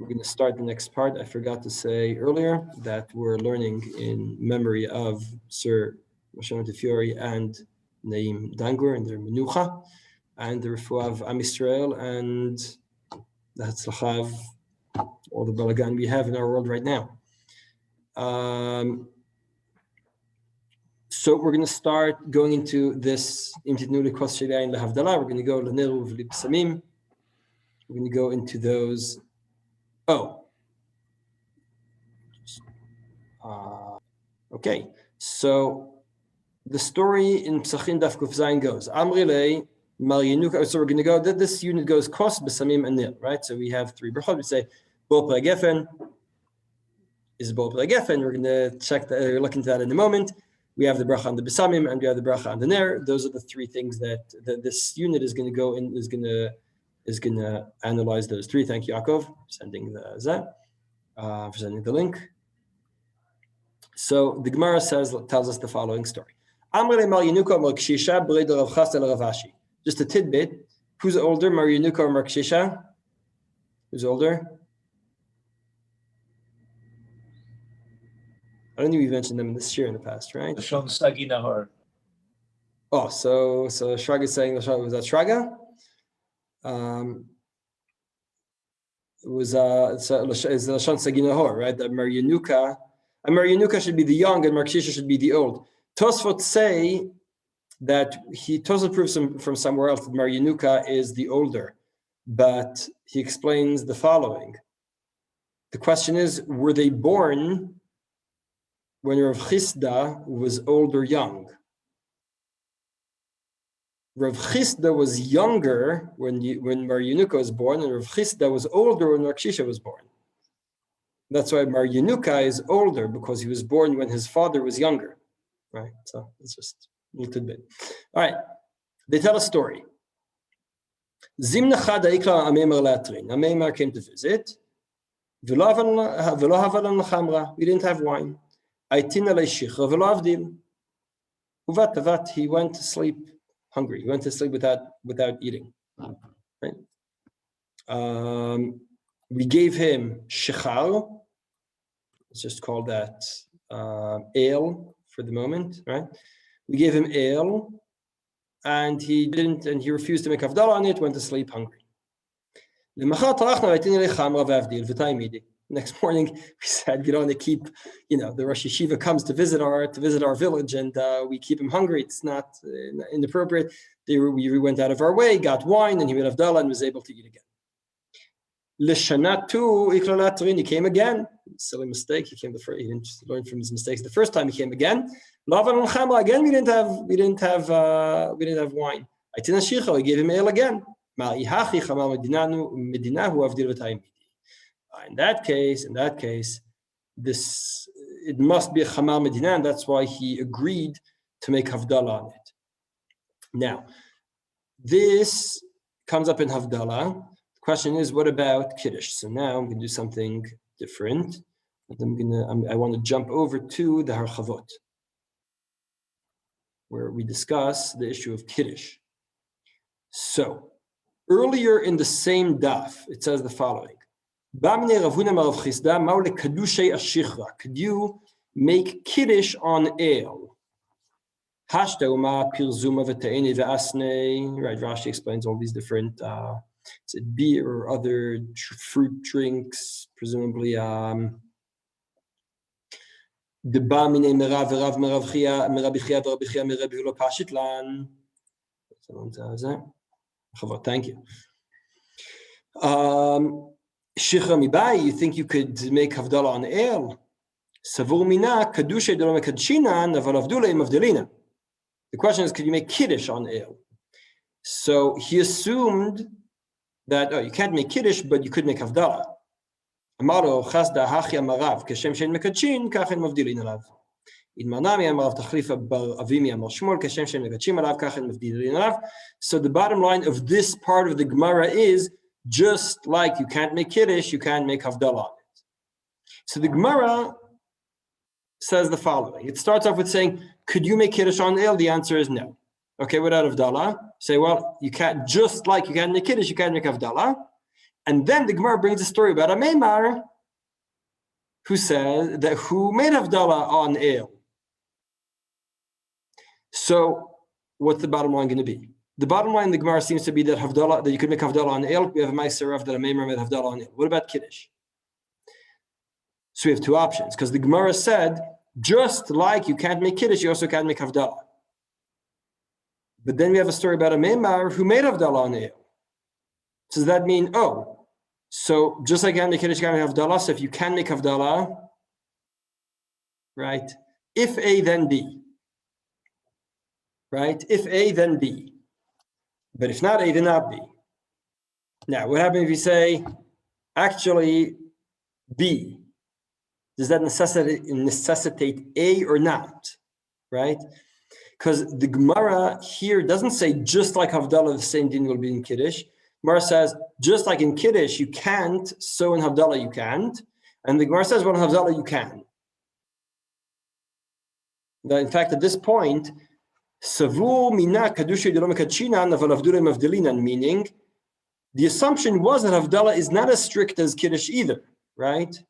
We're going to start the next part. I forgot to say earlier that we're learning in memory of Sir Moshe Montefiore and Naim Dangur and their Menucha, and the Refuah of Am Yisrael, and the Hatzlacha of all the balagan we have in our world right now. So we're going to start going into this Imtitnu Likos Shelayin Lahavdalah. We're going to go L'Neru V'Libsamim. We're going to go into those. Okay. So the story in Psachin Daf Kuf Zayin goes, Amrilei Maryenuka. So we're going to go, this unit goes Kos, Besamim, and Nil, right? So we have three brachot. We say, Bo Plei Gefen is Bo Plei Gefen. We're going to look into that in a moment. We have the bracha on the Besamim, and we have the bracha on the Ner. Those are the three things that this unit is going to go in, is going to analyze those three. Thank you, Yaakov, for sending the link. So the Gemara tells us the following story. Just a tidbit. Who's older, Mar Yenuka or Mar Kshisha? Who's older? I don't think we've mentioned them this year in the past, right? Lashon Sagi Nahar. Oh, so Shraga is saying, was that Shraga? It was it's Lashon Sagi Nahar, right? That Mar Yenuka, and Mar Yenuka should be the young, and Mar Kshisha should be the old. Tosfot say that Tosfot proves from somewhere else that Mar Yenuka is the older, but he explains the following. The question is, were they born when Rav Chisda was old or young? Rav Chisda was younger when Mar Yenuka was born, and Rav Chisda was older when Mar Kshisha was born. That's why Mar Yenuka is older, because he was born when his father was younger, right? So it's just a little tidbit. All right, they tell a story. Zimna Chada Ikla Ameimar Latrin. Ameimar came to visit. We didn't have wine. He went to sleep hungry. He went to sleep without eating. Right? We gave him shechar. Let's just call that ale for the moment, right? We gave him ale, and he refused to make havdalah on it. Went to sleep hungry. Next morning, we said we don't want to keep, the Rosh Yeshiva comes to visit our village, and we keep him hungry. It's not inappropriate. We went out of our way, got wine, and he made havdalah and was able to eat again. L'shana tu he came again. Silly mistake. He didn't learn from his mistakes. The first time he came again. Again, we didn't have wine. We gave him ale again. In that case, it must be a Chamal Medina, and that's why he agreed to make Havdalah on it. Now, this comes up in Havdalah. The question is, what about Kiddush? So now I'm going to do something different. I want to jump over to the Harchavot, where we discuss the issue of Kiddush. So, earlier in the same daf, it says the following. Could you make Kiddush on ale? Right, Rashi explains all these different beer or other fruit drinks, presumably thank you. Shichra mibai, you think you could make havdalah on ale? Savur mina kadushay delo mekadshina naval avdulay mavdelina. The question is, could you make kiddush on ale? So he assumed that you can't make kiddush, but you could make havdalah. Amaro chasda hachi amarav kashem shen mekadshin kachen mavdelin alav. In manami amarav tachlifa bar avimi amar shmuel kashem shen mekadshim alav kachen mavdelin alav. So the bottom line of this part of the Gemara is, just like you can't make Kiddush, you can't make Havdalah on it. So the Gemara says the following. It starts off with saying, could you make Kiddush on ale? The answer is no. Okay, without Havdalah. Say, well, you can't, just like you can't make Kiddush, you can't make Havdalah. And then the Gemara brings a story about a Meimar who says that who made Havdalah on ale. So what's the bottom line going to be? The bottom line in the Gemara seems to be that Havdalah, that you could make Havdalah on ale. We have a Meiser of that a Meimar made Havdalah on ale. What about Kiddush? So we have two options, because the Gemara said, just like you can't make Kiddush, you also can't make Havdalah. But then we have a story about a Meimar who made Havdalah on ale. So does that mean, so just like you can't make Kiddush, you can't make Havdalah, so if you can make Havdalah, right, if A, then B. Right? If A, then B. But if not A, then not B. Now, what happens if you say, actually, B? Does that necessitate A or not? Right? Because the Gemara here doesn't say just like Havdalah, the same din will be in Kiddush. Gemara says, just like in Kiddush, you can't, so in Havdalah you can't. And the Gemara says, well, in Havdalah you can. Now, in fact, at this point, meaning the assumption was that Havdalah is not as strict as Kiddush either, right?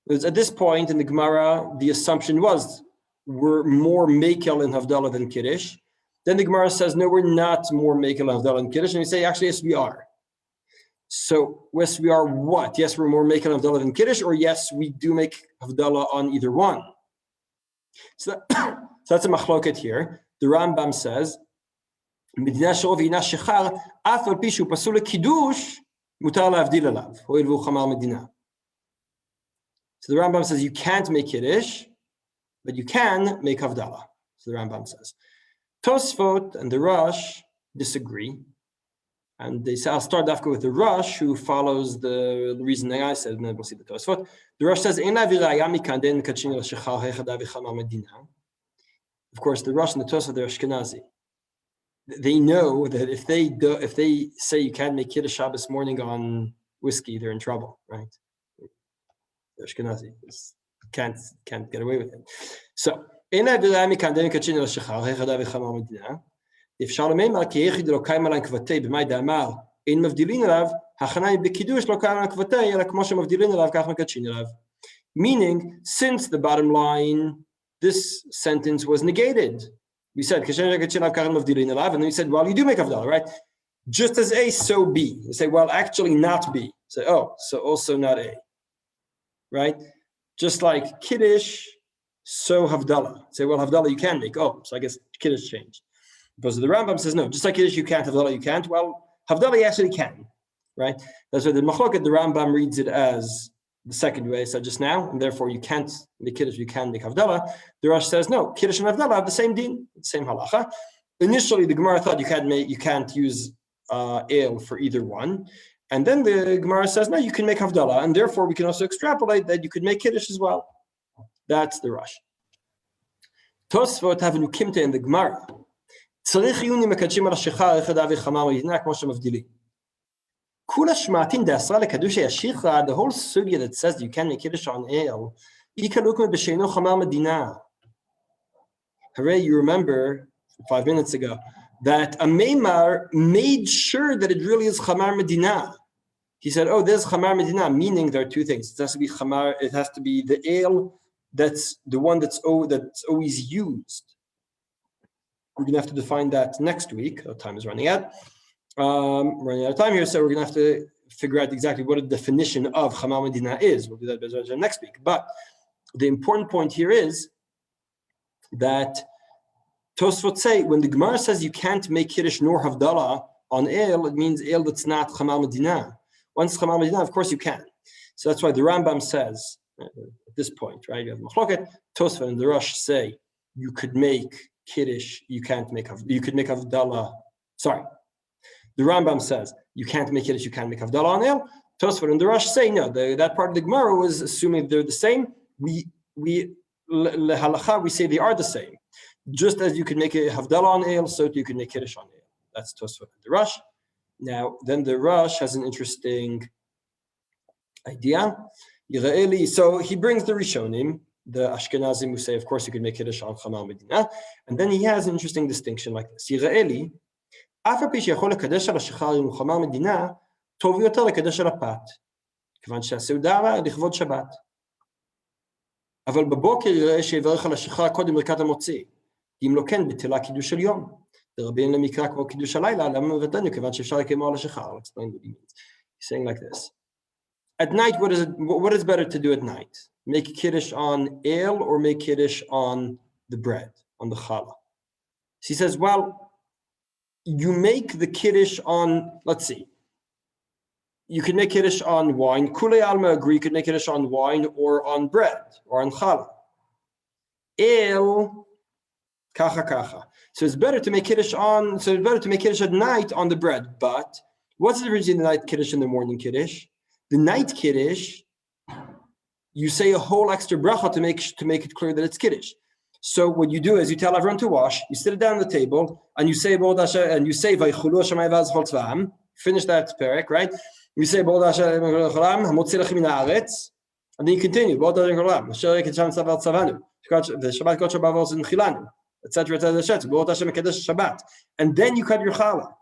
Because at this point in the Gemara, the assumption was we're more Mekel in Havdalah than Kiddush. Then the Gemara says, no, we're not more Mekel in Havdalah than Kiddush. And we say, actually, yes, we are. So, yes, we are what? Yes, we're more Mekel in Havdalah than Kiddush, or yes, we do make Havdalah on either one. So that's a machloket here. The Rambam says, so the Rambam says you can't make Kiddush, but you can make Havdalah. So the Rambam says. Tosfot and the Rosh disagree. And they say, I'll start off with the Rosh, who follows the reasoning I said, and then we'll see the Tosfot. The Rosh says, of course, the Rosh and the Tosfot, they're Ashkenazi. They know that if they say you can't make Kiddush Shabbos morning on whiskey, they're in trouble, right? They're Ashkenazi. Can't get away with it. So, if meaning, since the bottom line, this sentence was negated. We said, and then we said, well, you do make Havdalah, right? Just as A, so B. You say, well, actually not B. Say, so also not A. Right? Just like Kiddush, so Havdalah. Say, well, Havdalah you can make. So I guess Kiddush changed. Because the Rambam says, no, just like Kiddush you can't, Havdalah you can't. Well, Havdalah you actually can. Right? That's why the Machloket, the Rambam reads it as the second way I said just now, and therefore you can't make Kiddush, you can make Havdalah. The Rosh says, no, Kiddush and Havdalah have the same din, the same halacha. Initially, the Gemara thought you can't use ale for either one. And then the Gemara says, no, you can make Havdalah, and therefore we can also extrapolate that you could make Kiddush as well. That's the Rosh. Tosfot have a nukimta in the Gemara. The whole sugya that says you can make Kiddush on ale, Hooray, you remember 5 minutes ago that a Meimar made sure that it really is Chamar Medina. He said, there's Chamar Medina, meaning there are two things. It has to be Chamar, it has to be the ale that's the one that's always used. We're going to have to define that next week. Our time is running out. Running out of time here, so we're going to have to figure out exactly what a definition of Chamar Medina is. We'll do that next week. But the important point here is that Tosfot say when the Gemara says you can't make Kiddush nor Havdalah on ale, it means ale that's not Chamar Medina. Once Chamar Medina, of course you can. So that's why the Rambam says at this point, right? You have Machloket, Tosfot and the Rosh say you could make Kiddush, you could make Havdalah. Sorry. The Rambam says you can't make Kiddush, you can't make Havdalah on ale. Tosfot and the Rosh say no. That part of the Gemara was assuming they're the same. We halacha, we say they are the same. Just as you can make a Havdalah on ale, so you can make Kiddush on ale. That's Tosfot and the Rosh. Now, then the Rosh has an interesting idea. So he brings the Rishonim, the Ashkenazim who say, of course, you can make Kiddush on Chamar Medina. And then he has an interesting distinction like this. Tosfot טוב יותר לקדש על הפת, כיוון שהסעודה לכבוד שבת. אבל בבוקר יראה שיברך על השחר קודם ברכת המוציא, אם לא כן בטלה קידוש של יום. לרבים למקרא כמו קידוש הלילה, למה מבטלנו, כיוון שאפשר לקיימו על השחר. I'll explain what he means. He's saying like this. At night, what is better to do at night? Make kiddush on ale or make kiddush on the bread, on the challah? So he says, well, you make the kiddush on, let's see, you can make kiddush on wine. Kulei alma agree, you could make kiddush on wine or on bread or on challah. Ale, kacha kacha. So it's better to make kiddush at night on the bread. But what's the difference between the night kiddush and the morning kiddush? The night kiddush, you say a whole extra bracha to make it clear that it's kiddush. So what you do is you tell everyone to wash, you sit it down on the table, and you say Vaychulu Hashemayim v'Hazchol Tzvaam. Finish that parak, right? You say B'od Hashem Cholam, Hamotzi Lechem Min Haaretz, and then you continue B'od Hashem Cholam, Asher Yekadsham Tzavat Tzavanu, Shabbat Kodesh Bavos Nchilanu, etc. B'od Hashem Mekadesh Shabbat, and then you cut your challah.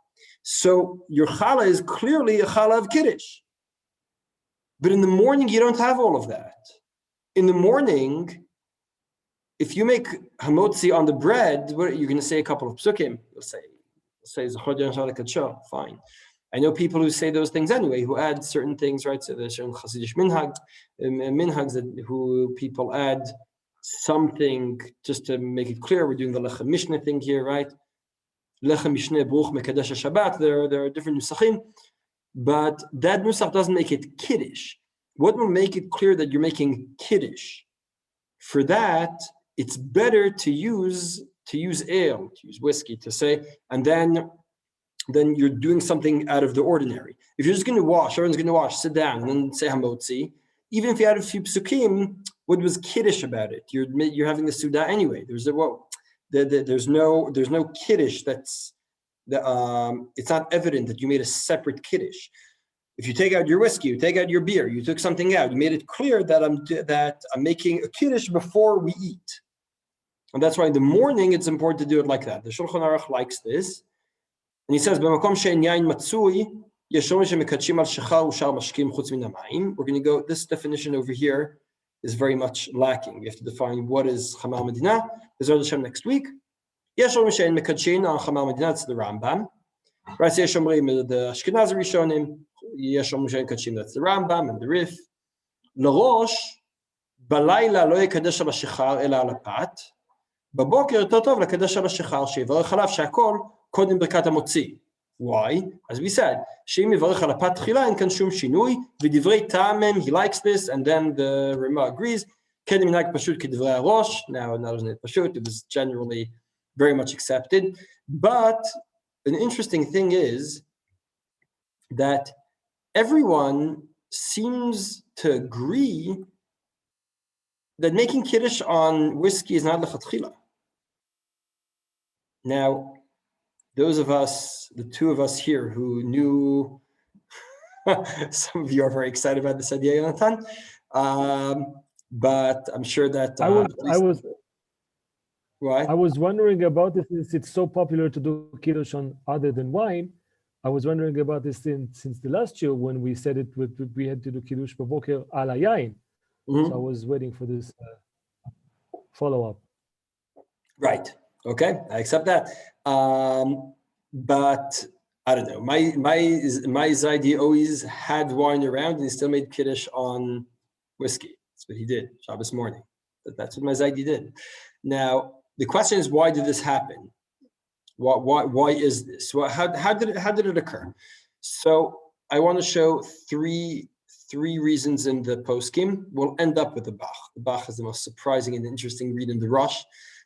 So your challah is clearly a challah of kiddush. But in the morning, you don't have all of that. In the morning, if you make hamotzi on the bread, you're going to say a couple of psukim. You'll say Zechor Yom Shalom Kadsho, fine. I know people who say those things anyway, who add certain things, right? So there's certain Hasidic minhags who people add something just to make it clear. We're doing the Lechem Mishnah thing here, right? Lechem Mishnah Bruch Mekadesh Shabbat. There are different nusachim. But that nusach doesn't make it kiddush. What will make it clear that you're making kiddush? For that, it's better to use ale, to use whiskey, to say, and then you're doing something out of the ordinary. If you're just going to wash, everyone's going to wash, sit down, and then say hamotzi. Even if you had a few psukim, what was kiddush about it? You're having the suda anyway. There's no kiddush that's. It's not evident that you made a separate kiddush. If you take out your whiskey, you take out your beer, you took something out, you made it clear that I'm making a kiddush before we eat. And that's why in the morning it's important to do it like that. The Shulchan Aruch likes this. And he says, "B'makom she'en yain matzui, yeshom shemekadshim al shachar u'shar mashkim chutz min hamayim." We're going to go, this definition over here is very much lacking. We have to define what is Chamal Medina. Bezrat Hashem next week. Yeshom she'en mekadshin on Chamal Medina, it's the Rambam. Right, so Yeshom the Ashkenazi Rishonim, Yeshom she'en kadshim, that's the Rambam and the Rif. L'rosh, balayla lo yekadesh al shachar ela al pat. בבוקר יותר טוב לקדש על השחר, שיברך עליו שהכל קודם ברכת המוציא. Why? As we said, שאם יברך על הפת תחילה, אין כאן שום שינוי, ודברי טעמם, he likes this, and then the Rima agrees, קדם מנהג פשוט כדברי הראש, now not only פשוט, it was generally very much accepted, but an interesting thing is that everyone seems to agree that making kiddush on whiskey is not lechatchila. Now, those of us, the two of us here who knew, some of you are very excited about this idea, Yonatan, but I'm sure that I was wondering about this since it's so popular to do kiddush on other than wine. I was wondering about this since the last year when we said it, we had to do kiddush b'boker al hayayin. So I was waiting for this follow-up. Right. Okay, I accept that. But I don't know. My Zaidi always had wine around, and he still made kiddush on whiskey. That's what he did, Shabbos morning. That's what my Zaidi did. Now the question is, why did this happen? Why is this? How did it occur? So I want to show three reasons in the poskim. We'll end up with the Bach. The Bach is the most surprising and interesting read in the Rosh,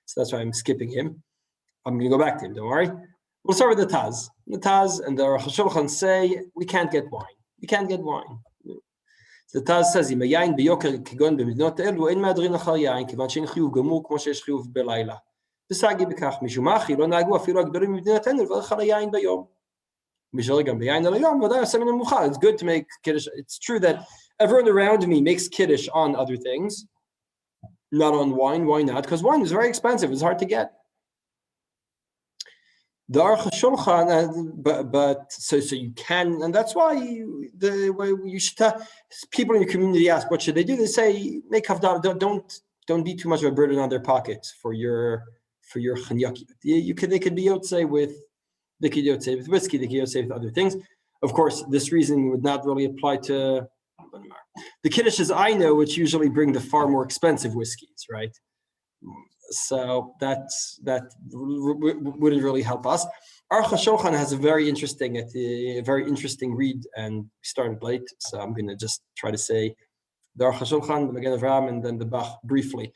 so that's why I'm skipping him. I'm going to go back to him, don't worry. We'll start with the Taz. The Taz and the Aruch HaShulchan say, we can't get wine. We can't get wine. So the Taz says, אם היין ביוקר כגון במדינות אלו, אין מהדרין אחר יין, כיוון שאין חיוב גמור כמו שיש חיוב בלילה. וסגי בכך, משום אחי, לא נהגו אפילו הגדולים במדינתנו לברך על היין ביום. It's good to make kiddush. It's true that everyone around me makes kiddush on other things, not on wine. Why not? Because wine is very expensive. It's hard to get. The Aruch HaShulchan, but so you can, and that's why you should people in your community ask, what should they do? They say, make havdalah. Don't be too much of a burden on their pockets for your chanyaki. They could be yotzei with whiskey, they could yotzei with other things. Of course, this reason would not really apply to the Kiddushes I know, which usually bring the far more expensive whiskeys, right? So that wouldn't really help us. Aruch HaShulchan has a very interesting read, and we started late, so I'm going to just try to say the Aruch HaShulchan, the Magen Avraham, and then the Bach briefly.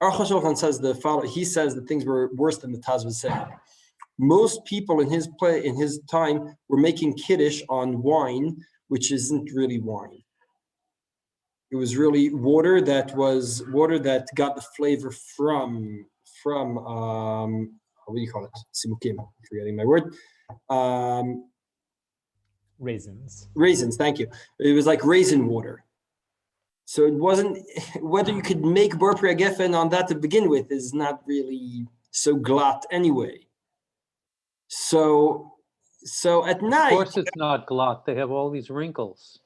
Aruch HaShulchan says the following. He says that things were worse than the Taz was saying. Most people in his time were making Kiddush on wine, which isn't really wine. It was really water that got the flavor from what do you call it? Simukim. I'm forgetting my word. Raisins. Raisins, thank you. It was like raisin water. So it wasn't, whether you could make Bar Pri Geffen on that to begin with is not really so glatt anyway. So at night. Of course it's not glatt. They have all these wrinkles.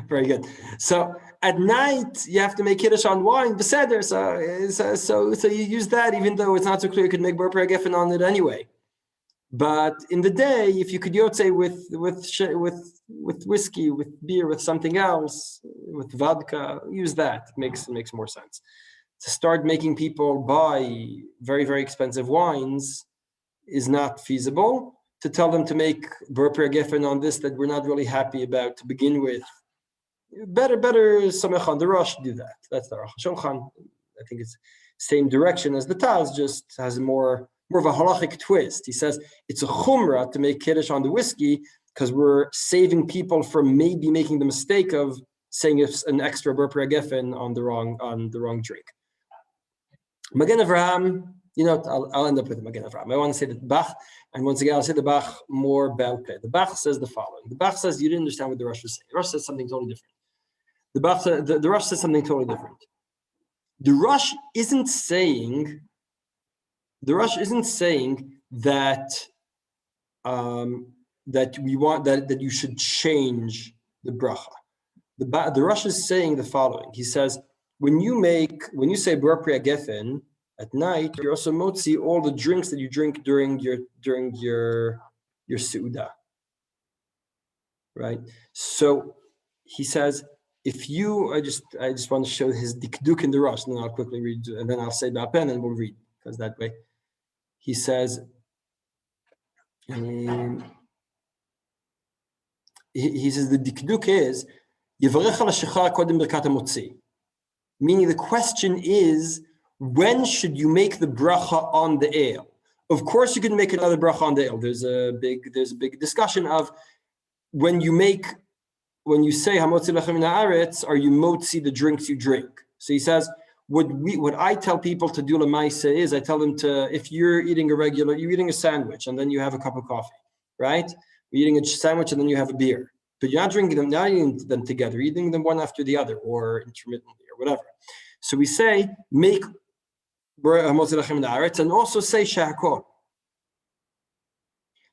Very good. So at night you have to make Kiddush on wine, beseder. So you use that, even though it's not so clear you could make Bar Pri Geffen on it anyway. But in the day, if you could yotzei with whiskey, with beer, with something else, with vodka, use that. It makes more sense. To start making people buy very, very expensive wines is not feasible. To tell them to make Bar Pri Geffen on this that we're not really happy about to begin with, better samech on the Rosh, do that. That's the Aruch HaShulchan. I think it's same direction as the Taz, just has more of a halachic twist. He says it's a chumrah to make Kiddush on the whiskey because we're saving people from maybe making the mistake of saying it's an extra Bar Pri Geffen on the wrong drink. Magen Avraham, I'll end up with Magen Avraham. I want to say that Bach, and once again, I'll say the Bach more Belpe. The Bach says the following. The Bach says you didn't understand what the Rosh was saying. The Rosh says something totally different. The Rosh says something totally different. The Rosh isn't saying that that we want that you should change the bracha. The Rosh is saying the following. He says when you say Bar Pri Geffen at night, you're also motzi all the drinks that you drink during your seudah, right? So he says if you, I just want to show his dikduk in the Rosh, and then I'll quickly read, and then I'll say Ba'apen and we'll read, because that way he says. He says the dikduk is Yivarech al hashechar kodem birkat hamotzi, meaning the question is, when should you make the bracha on the ale? Of course, you can make another bracha on the ale. There's a big discussion of when you say hamotzi lechem min haaretz, are you motzi the drinks you drink? So he says, what I tell people to do lemaisa is, I tell them to, if you're eating a sandwich and then you have a cup of coffee, right? You're eating a sandwich and then you have a beer, but you're not drinking them, not eating them together, you're eating them one after the other or intermittently or whatever. So we say, make and also say shahakol.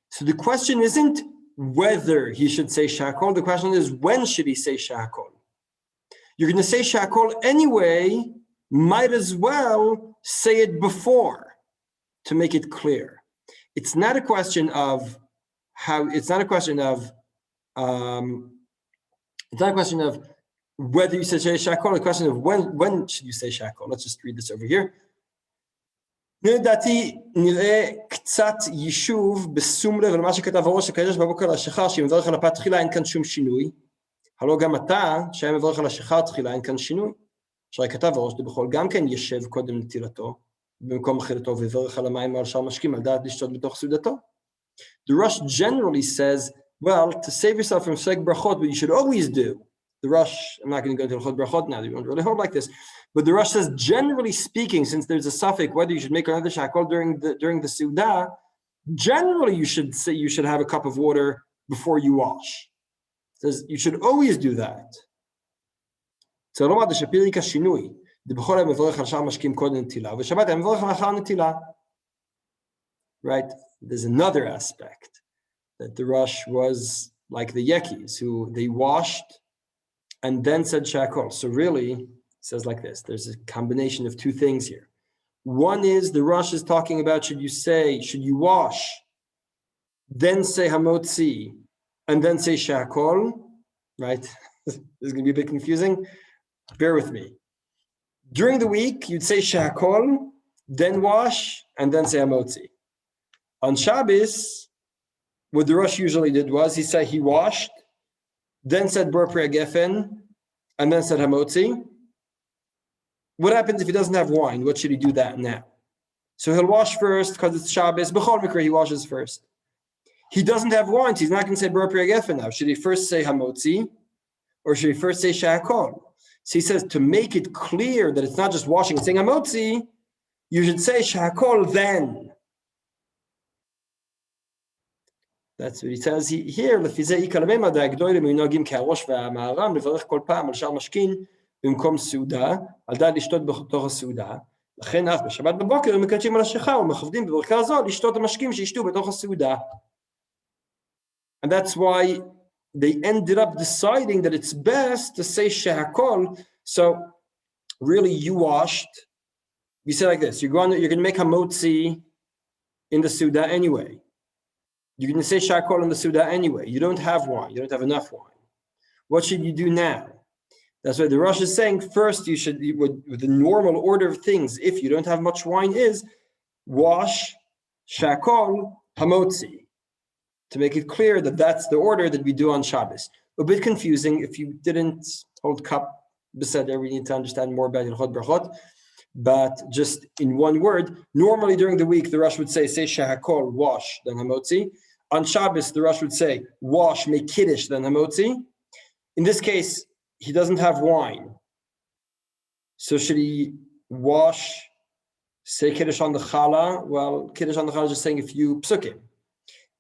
So the question isn't whether he should say shahakol, the question is when should he say shahakol? You're going to say shahakol anyway, might as well say it before to make it clear. It's not a question of whether you say shahakol, the question of when should you say shahakol. Let's just read this over here. לדעתי נראה קצת יישוב בשום לב למה שכתב הראש הקדוש בבוקר לשחר, שאם מברך על הפת תחילה אין כאן שום שינוי, הלא גם אתה שהיה מברך על השחר תחילה אין כאן שינוי. אשר כתב הראש דבכל גם כן ישב קודם נטילתו במקום אכילתו ויברך על המים ועל שאר משקים על דעת לשתות בתוך סעודתו. The Rosh generally says, well, to save yourself from seg brachot, what you should always do. The Rosh, I'm not going to go into Hilchot Brachot now, you don't really hold like this, but the Rosh says, generally speaking, since there's a suffix whether you should make another shakol during the Seudah, generally you should have a cup of water before you wash. It says you should always do that. right? There's another aspect that the Rosh was like the Yekis, who they washed and then said Shakol. So really, it says like this, there's a combination of two things here. One is the Rosh is talking about should you wash, then say Hamotzi, and then say Shakol, right? This is going to be a bit confusing. Bear with me. During the week, you'd say Shakol, then wash, and then say Hamotzi. On Shabbos, what the Rosh usually did was he washed, then said Bor Pri Gefen, and then said Hamotzi. What happens if he doesn't have wine? What should he do that now? So he'll wash first because it's Shabbos. B'chol Mikra, he washes first. He doesn't have wine, so he's not going to say Bor Pri Gefen now. Should he first say Hamotzi, or should he first say Shakol? So he says to make it clear that it's not just washing and saying Hamotzi, you should say Shakol then. That's what he says here. במקום סעודה, על דעת לשתות בתוך הסעודה, לכן אף בשבת בבוקר הם מקדשים על השיכה ומכבדים בברכה הזו לשתות המשקים שישתו בתוך הסעודה. And that's why they ended up deciding that it's best to say shehakol. So really you washed, you say like this, you're going to make hamotzi in the Suda anyway. You're going to say shehakol in the Suda anyway. You don't have wine, you don't have enough wine. What should you do now? That's why the Rosh is saying first you should, with the normal order of things, if you don't have much wine, is wash, shakol, hamotzi, to make it clear that that's the order that we do on Shabbos. A bit confusing if you didn't hold cup beseder, we need to understand more about Hilchot Brachot, but just in one word, normally during the week the Rosh would say shakol, wash, then hamotzi. On Shabbos the Rosh would say wash, make Kiddush, then hamotzi. In this case, he doesn't have wine. So should he wash, say Kiddush on the Challah? Well, Kiddush on the Challah is just saying a few psukim,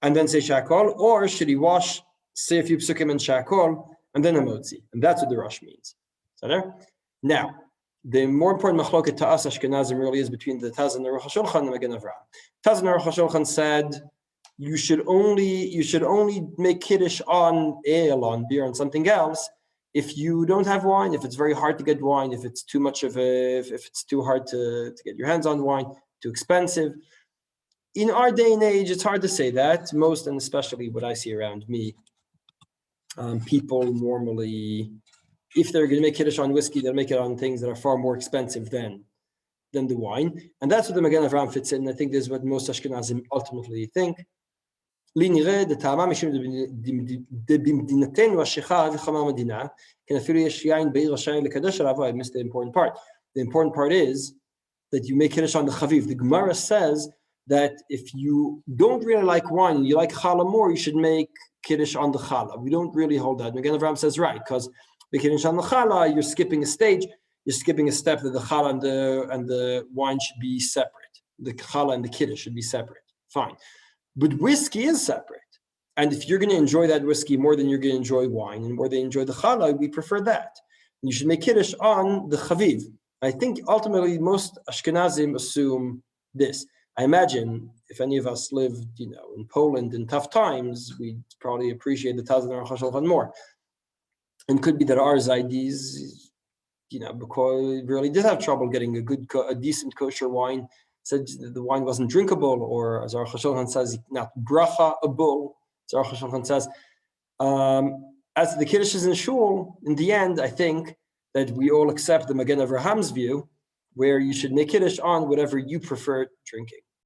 and then say Shakol, or should he wash, say a few psukim and Shakol, and then Hamotzi? And that's what the Rosh means. So there? Now, the more important machloket to us Ashkenazim really is between the Taz and the Aruch HaShulchan and the Magen Avraham. Taz and the Aruch HaShulchan said, you should only make Kiddush on ale, on beer, and something else, if you don't have wine, if it's very hard to get wine, if it's too much of if it's too hard to get your hands on wine, too expensive. In our day and age, it's hard to say that. Most, and especially what I see around me, people normally, if they're going to make Kiddush on whiskey, they'll make it on things that are far more expensive than the wine. And that's what the Magen Avraham fits in. I think this is what most Ashkenazim ultimately think. לי נראה דטעמה משום דבמדינתנו השיכה וחמר מדינה, כן אפילו יש יין בעיר רשאי לקדש עליו. I missed the important part. The important part is that you make Kiddush on the Chaviv. The Gemara says that if you don't really like wine and you like challah more, you should make Kiddush on the challah. We don't really hold that. Magen Avraham says right, because the Kiddush on the challah, you're skipping a stage, you're skipping a step that the challah and the wine should be separate. The challah and the Kiddush should be separate. Fine. But whiskey is separate. And if you're going to enjoy that whiskey more than you're going to enjoy wine and more than you enjoy the challah, we prefer that. And you should make Kiddush on the chaviv. I think ultimately most Ashkenazim assume this. I imagine if any of us lived, in Poland in tough times, we'd probably appreciate the Taz and Aruch HaShulchan more. And it could be that our Zaydis, because we really did have trouble getting a decent kosher wine, said the wine wasn't drinkable, or as Aruch HaShulchan says, not bracha-able, as Aruch HaShulchan says. As the Kiddush is in Shul, in the end, I think that we all accept the Magen Avraham's view, where you should make Kiddush on whatever you prefer drinking.